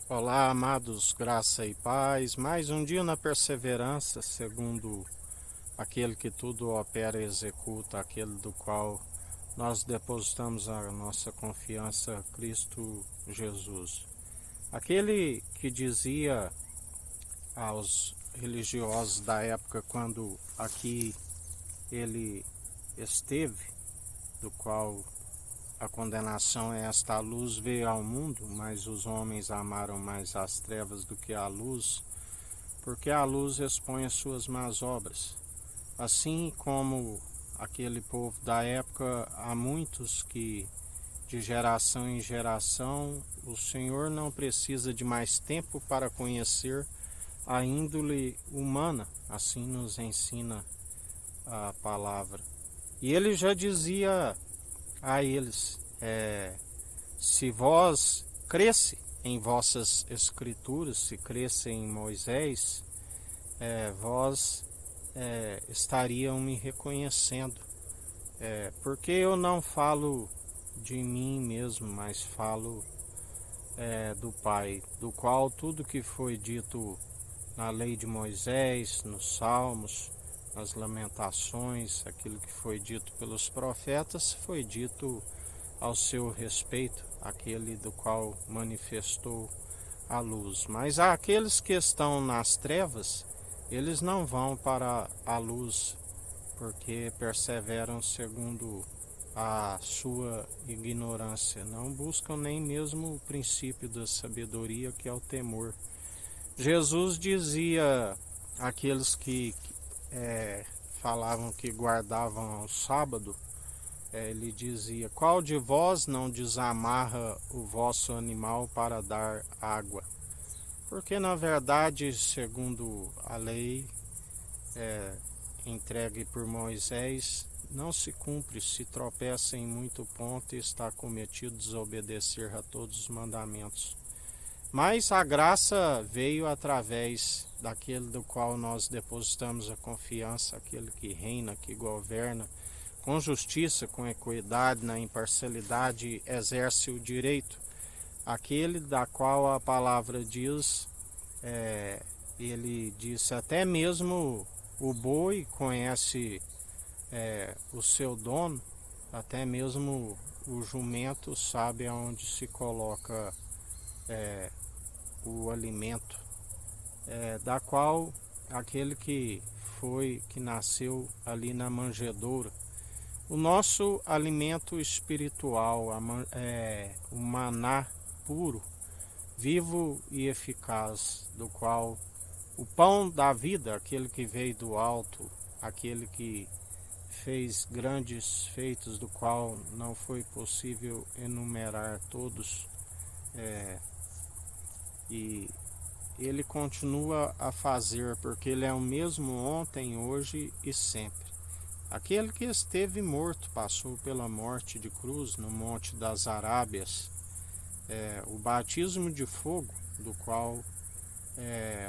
Olá, amados, graça e paz. Mais um dia na perseverança, segundo aquele que tudo opera e executa, aquele do qual nós depositamos a nossa confiança, Cristo Jesus. Aquele que dizia aos religiosos da época, quando aqui ele esteve, do qual a condenação é esta: a luz veio ao mundo, mas os homens amaram mais as trevas do que a luz, porque a luz expõe as suas más obras. Assim como aquele povo da época, há muitos que, de geração em geração, o Senhor não precisa de mais tempo para conhecer a índole humana, assim nos ensina a palavra. E ele já dizia a eles: se vós cresce em vossas escrituras, se cresce em Moisés, vós estariam me reconhecendo, porque eu não falo de mim mesmo, mas falo do Pai, do qual tudo que foi dito na lei de Moisés, nos Salmos, nas Lamentações, aquilo que foi dito pelos profetas, foi dito ao seu respeito, aquele do qual manifestou a luz. Mas aqueles que estão nas trevas, eles não vão para a luz, porque perseveram segundo a sua ignorância. Não buscam nem mesmo o princípio da sabedoria, que é o temor. Jesus dizia àqueles que falavam que guardavam o sábado, ele dizia: qual de vós não desamarra o vosso animal para dar água? Porque na verdade, segundo a lei entregue por Moisés, não se cumpre se tropeça em muito ponto e está cometido desobedecer a todos os mandamentos. Mas a graça veio através daquele do qual nós depositamos a confiança, aquele que reina, que governa, com justiça, com equidade, na imparcialidade, exerce o direito. Aquele da qual a palavra diz, ele disse: até mesmo o boi conhece o seu dono, até mesmo o jumento sabe aonde se coloca o alimento, da qual aquele que nasceu ali na manjedoura. O nosso alimento espiritual, o maná puro, vivo e eficaz, do qual o pão da vida, aquele que veio do alto, aquele que fez grandes feitos, do qual não foi possível enumerar todos, e ele continua a fazer, porque ele é o mesmo ontem, hoje e sempre. Aquele que esteve morto, passou pela morte de cruz no Monte das Arábias, o batismo de fogo, do qual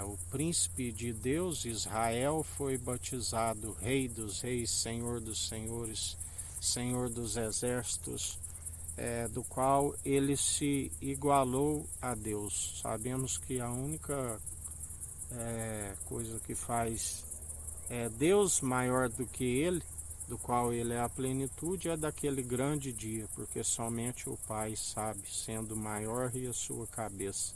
o príncipe de Deus, Israel, foi batizado Rei dos Reis, Senhor dos Senhores, Senhor dos Exércitos, do qual ele se igualou a Deus. Sabemos que a única coisa que faz Deus maior do que ele, do qual ele é a plenitude, é daquele grande dia, porque somente o Pai sabe, sendo maior e a sua cabeça.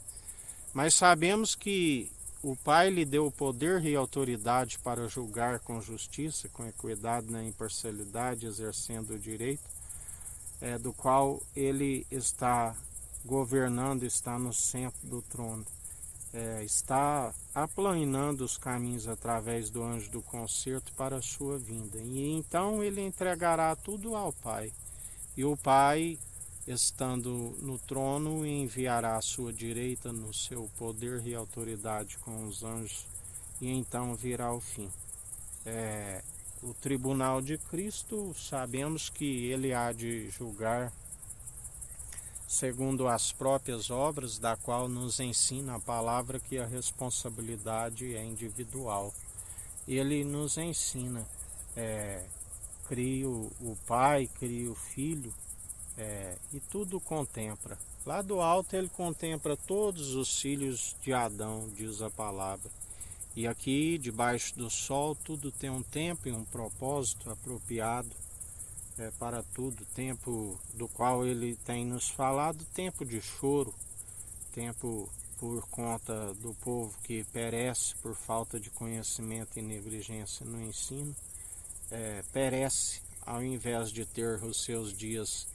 Mas sabemos que o Pai lhe deu poder e autoridade para julgar com justiça, com equidade, na imparcialidade, exercendo o direito, do qual ele está governando, está no centro do trono. Está aplanando os caminhos através do anjo do concerto para a sua vinda. E então ele entregará tudo ao Pai. E o Pai, estando no trono, enviará à sua direita no seu poder e autoridade com os anjos. E então virá o fim. O tribunal de Cristo, sabemos que ele há de julgar segundo as próprias obras, da qual nos ensina a palavra que a responsabilidade é individual. Ele nos ensina, cria o Pai, cria o Filho, e tudo contempla. Lá do alto ele contempla todos os filhos de Adão, diz a palavra. E aqui, debaixo do sol, tudo tem um tempo e um propósito apropriado para tudo. Tempo do qual ele tem nos falado, tempo de choro, tempo por conta do povo que perece por falta de conhecimento e negligência no ensino, perece ao invés de ter os seus dias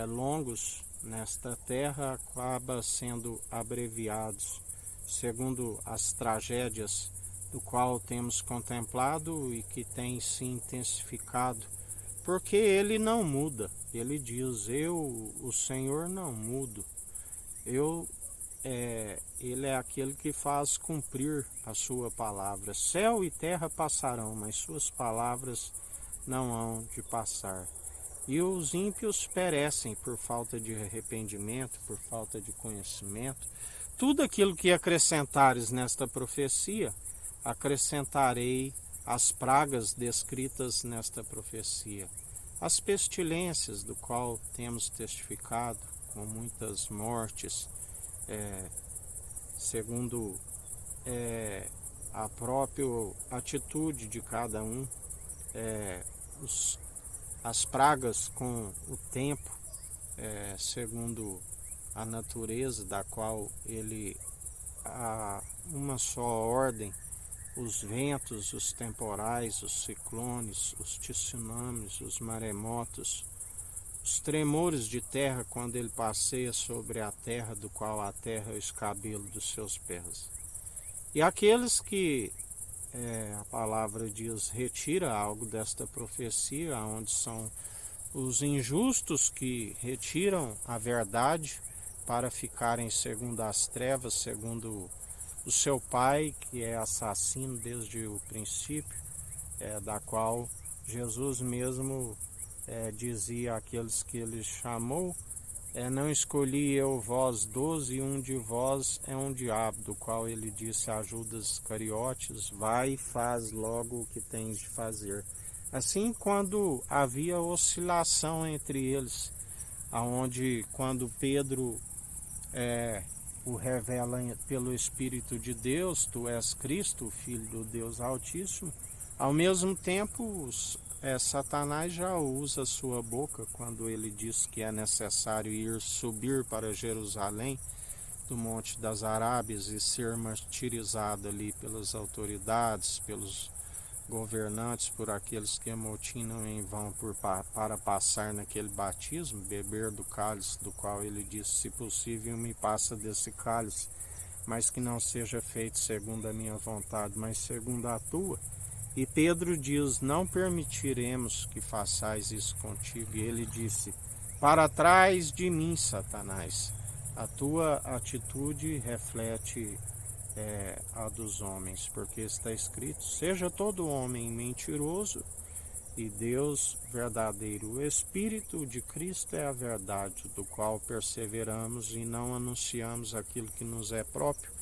longos nesta terra, acaba sendo abreviados, segundo as tragédias do qual temos contemplado e que tem se intensificado, porque ele não muda. Ele diz: eu, o Senhor, não mudo. Ele é aquele que faz cumprir a sua palavra. Céu e terra passarão, mas suas palavras não hão de passar. E os ímpios perecem por falta de arrependimento, por falta de conhecimento. Tudo aquilo que acrescentares nesta profecia, acrescentarei as pragas descritas nesta profecia. As pestilências, do qual temos testificado, com muitas mortes, segundo a própria atitude de cada um, as pragas com o tempo, segundo a natureza da qual ele há uma só ordem, os ventos, os temporais, os ciclones, os tsunamis, os maremotos, os tremores de terra quando ele passeia sobre a terra, do qual a terra é o escabelo dos seus pés. E aqueles que a palavra diz retira algo desta profecia, onde são os injustos que retiram a verdade para ficarem segundo as trevas, segundo o seu pai, que é assassino desde o princípio, da qual Jesus mesmo dizia àqueles que ele chamou: não escolhi eu vós 12, e um de vós é um diabo, do qual ele disse a Judas Iscariotes: vai e faz logo o que tens de fazer. Assim, quando havia oscilação entre eles, aonde quando Pedro o revela pelo Espírito de Deus: tu és Cristo, o Filho do Deus Altíssimo, ao mesmo tempo Satanás já usa a sua boca quando ele diz que é necessário subir para Jerusalém, do Monte das Arábias, e ser martirizado ali pelas autoridades, pelos governantes, por aqueles que amotinam em vão para passar naquele batismo, beber do cálice, do qual ele disse: se possível me passa desse cálice, mas que não seja feito segundo a minha vontade, mas segundo a tua. E Pedro diz: não permitiremos que façais isso contigo. E ele disse: para trás de mim, Satanás. A tua atitude reflete a dos homens, porque está escrito: seja todo homem mentiroso e Deus verdadeiro. O Espírito de Cristo é a verdade, do qual perseveramos e não anunciamos aquilo que nos é próprio,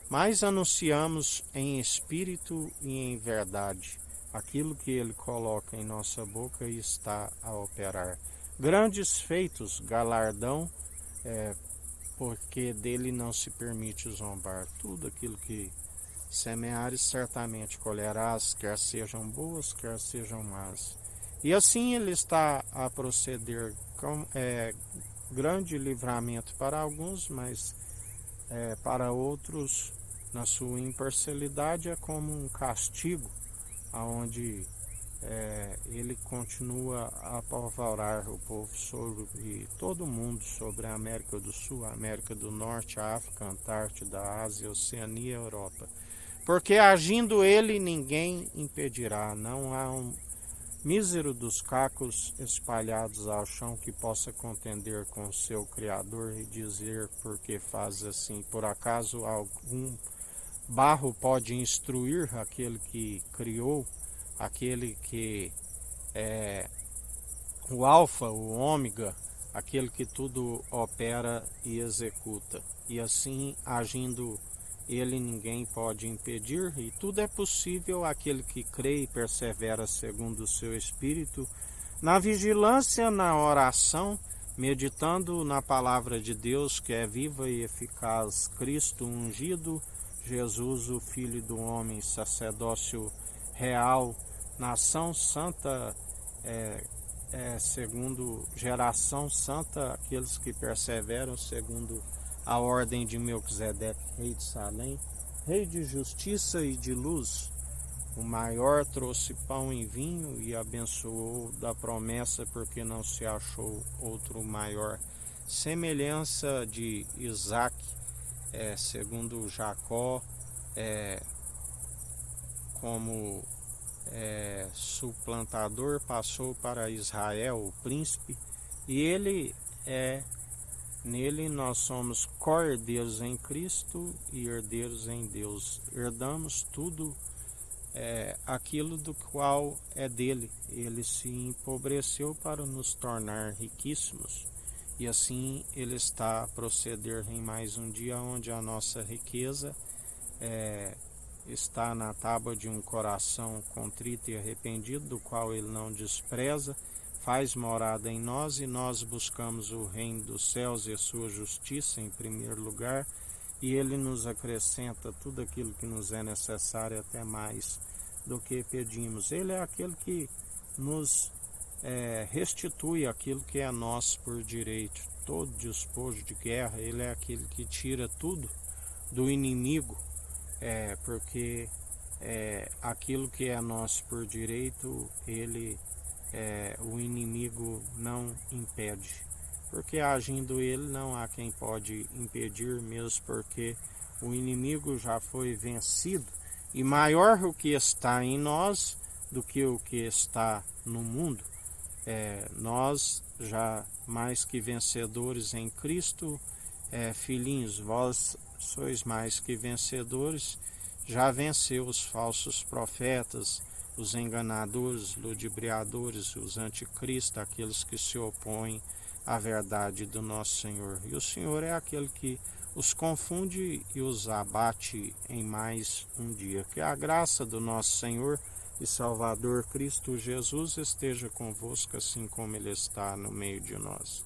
mas anunciamos em espírito e em verdade aquilo que ele coloca em nossa boca e está a operar. Grandes feitos, galardão, porque dele não se permite zombar. Tudo aquilo que semeares, certamente colherás, quer sejam boas, quer sejam más. E assim ele está a proceder com grande livramento para alguns, mas para outros, na sua imparcialidade, é como um castigo, aonde ele continua a apavorar o povo sobre todo mundo, sobre a América do Sul, a América do Norte, a África, a Antártida, a Ásia, a Oceania e a Europa. Porque agindo ele, ninguém impedirá. Não há um mísero dos cacos espalhados ao chão que possa contender com seu Criador e dizer: por que faz assim? Por acaso algum barro pode instruir aquele que criou, aquele que é o alfa, o ômega, aquele que tudo opera e executa? E assim, agindo ele, ninguém pode impedir, e tudo é possível àquele que crê e persevera segundo o seu Espírito, na vigilância, na oração meditando na palavra de Deus que é viva e eficaz, Cristo ungido, Jesus, o Filho do homem, sacerdócio real, nação santa, segundo geração santa, aqueles que perseveram segundo a ordem de Melquisedeque, rei de Salém, rei de justiça e de luz. O maior trouxe pão e vinho e abençoou da promessa, porque não se achou outro maior. Semelhança de Isaac, segundo Jacó, como suplantador, passou para Israel, o príncipe, e nele nós somos co-herdeiros em Cristo e herdeiros em Deus. Herdamos tudo aquilo do qual é dele. Ele se empobreceu para nos tornar riquíssimos, e assim ele está a proceder em mais um dia onde a nossa riqueza está na tábua de um coração contrito e arrependido, do qual ele não despreza, faz morada em nós, e nós buscamos o reino dos céus e a sua justiça em primeiro lugar, e ele nos acrescenta tudo aquilo que nos é necessário, até mais do que pedimos. Ele é aquele que nos restitui aquilo que é nosso por direito. Todo despojo de guerra, ele é aquele que tira tudo do inimigo, porque aquilo que é nosso por direito, o inimigo não impede. Porque agindo ele, não há quem pode impedir, mesmo porque o inimigo já foi vencido, e maior o que está em nós do que o que está no mundo. Nós já mais que vencedores em Cristo, filhinhos, vós sois mais que vencedores, já venceu os falsos profetas, os enganadores, ludibriadores, os anticristos, aqueles que se opõem à verdade do nosso Senhor. E o Senhor é aquele que os confunde e os abate em mais um dia. Que a graça do nosso Senhor e Salvador Cristo Jesus esteja convosco, assim como Ele está no meio de nós.